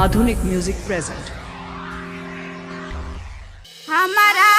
आधुनिक music present. हमारा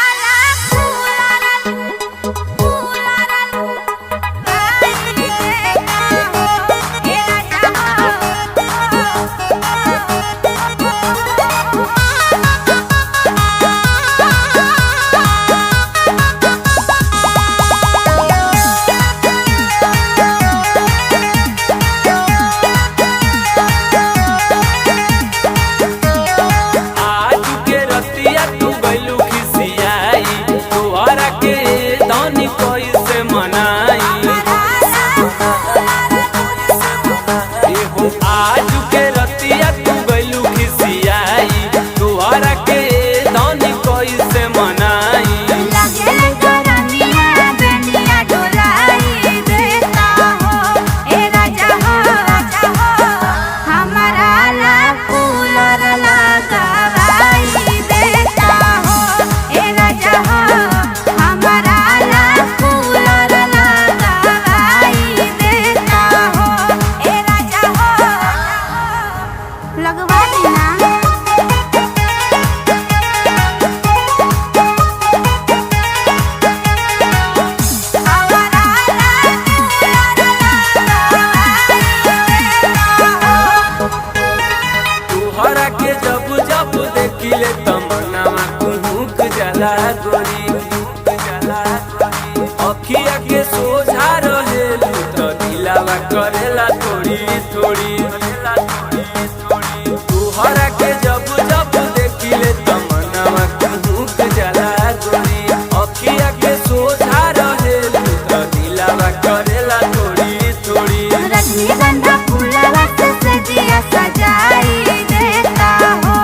देखिले तमन्नावा कुहुक जला गोरी अखिया के सोझा रहेलू तो दिलावा करेला थोड़ी थोड़ी। तुहरा के जब जब देखिले तमन्नावा कुहुक जला गोरी अखिया के सोझा रहेलू तो दिलावा करेला थोड़ी थोड़ी। रजनीगंधा फूलवा से सजिया सजाई देता हो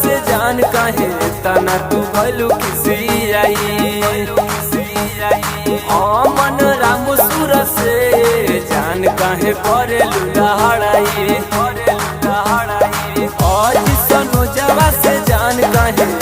से जान कहे तना तू भलू किसी आई मन राम सुर से जान कहे करे लुलाड़ाई आज सनो जवा से जान कहे